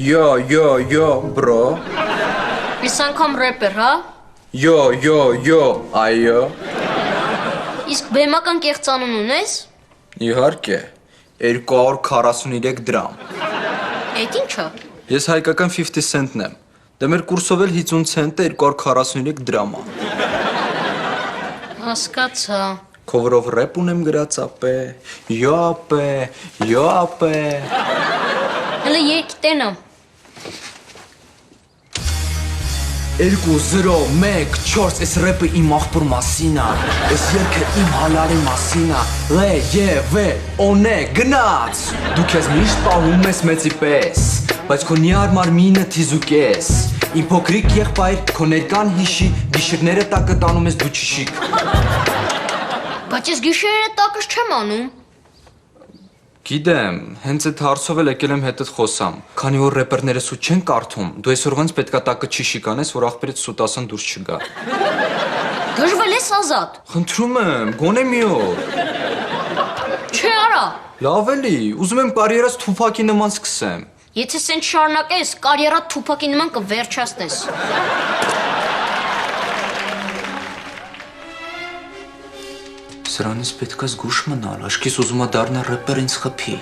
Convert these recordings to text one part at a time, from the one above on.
Yo, bro. Ես անգամ рэպեր, հա? Yo, այո։ Իսկ բեմական կեղծանուն ունես? Իհարկե, 243 դրամ։ Էդ ինչա։ Ես հայկական 50 cent-ն եմ։ Դե մեր կուրսով էլ 50 cent-ը 243 դրամ է։ Հասկացա։ Քովրով рэպ ունեմ գրած ապե։ Yo ապե։ Հələ երգի տենամ։ 2-0-1-4 Էս րեպը իմ աղբոր մասինա Էս երկը իմ հալարի մասինա Լե, գնաց Դու քեզ միշտ պահում ես մեծի պես Բայց քո նիար մարմինը թիզուկ ես Իմ փոքրիկ եղբայր քո ներկան հիշի Գիշերները տակը տանում ես դու չիշիկ Բայց ես գիշերները տակս չեմ անում։ Գիտեմ, հենց այդ հարցով էլ եկել եմ հետդ խոսամ Քանի որ րեպերները սուտ չեն կարդում Դու այսօրվանց պետքա տակը չիշիկ անես, որ աղբերից սուտ ասան դուրս չգա Դժվել ես ազատ։ Խնդրում եմ, գոնե մի օր Չէ արա։ Լավ էլի, ուզում եմ կարիերաս Թուփակի նման սկսեմ Եթե սենց շարունակես, կարիերատ Թուփակի նման կվերջացնես։ Սրանից պետքա զգուշ մնալ, աշկիս ուզում է դառնա րեպեր ինձ խփի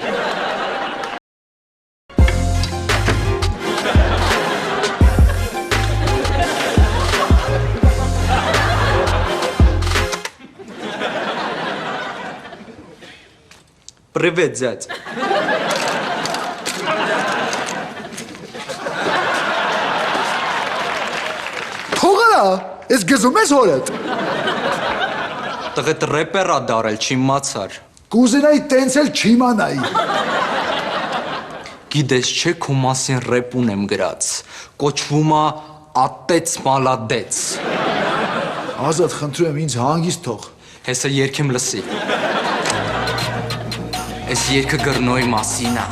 Привет, зять Թողարա, ես գզում ես հորդ Տղետ րեպեր ա դարել, չիմացար Կուզենայի տենց էլ չիմանայի Գիտես չէ քո մասին րեպ ունեմ գրած Կոչվում ա ատեց մալադեց Ազատ խնդրում եմ ինձ հանգիստ թող Հեսը երգեմ լսի Էս երգը գրնոյի մասին ա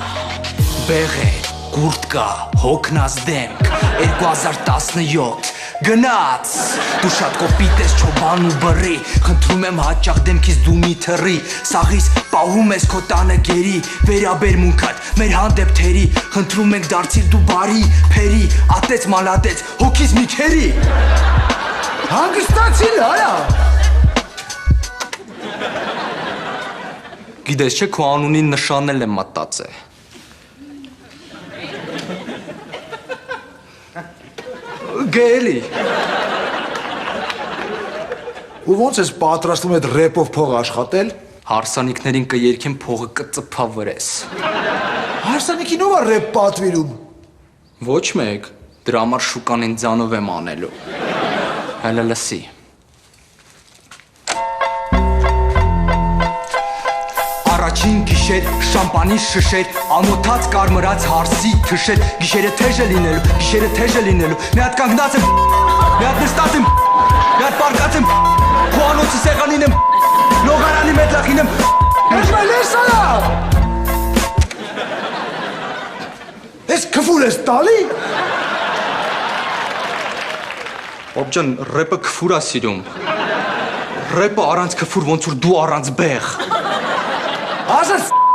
Բեղե, կուրտկա, հոգնած դեմք 2017 Գնաց, դու շատ կոպիտ ես չոբան ու բռի Խնդրում եմ հաճախ դեմքից դու մի թռի Սաղիս պահում ես քո տանը գերի Վերաբերմունքդ մեր հանդեպ թերի Խնդրում ենք դարձիր դու բարի փերի Ատեց մալատեց հոգիս մի քերի Հանգստացիր արա Գիտես չէ քո անունին նշանել եմ մտածե Գելի Ու ոնց ես պատրաստում այդ րեպով փող աշխատել Հարսանիքներին կերքեմ փողը կծփա վրես Հարսանիքին ով է րեպ պատվիրում Ոչ մեկ, դրա համար շուկանին ձանով եմ անելու Հələ լսի Առաջին գիշեր, շամպանի շշեր Անոթած կարմրած հարսի թշեր Գիշերը թեժ է լինելու Մի հատ կանգնած եմ, մի հատ նստած եմ Մի հատ պարկած եմ Խոհանոցի սեղանին եմ Լողարանի մետլախին եմ Հեշմել ես արա Ես կվուր ես տալի Օբջան, րեպը կվուր ա սիրում Րեպը առանց կվուր ոնց որ դու առանց բեղ Ազատ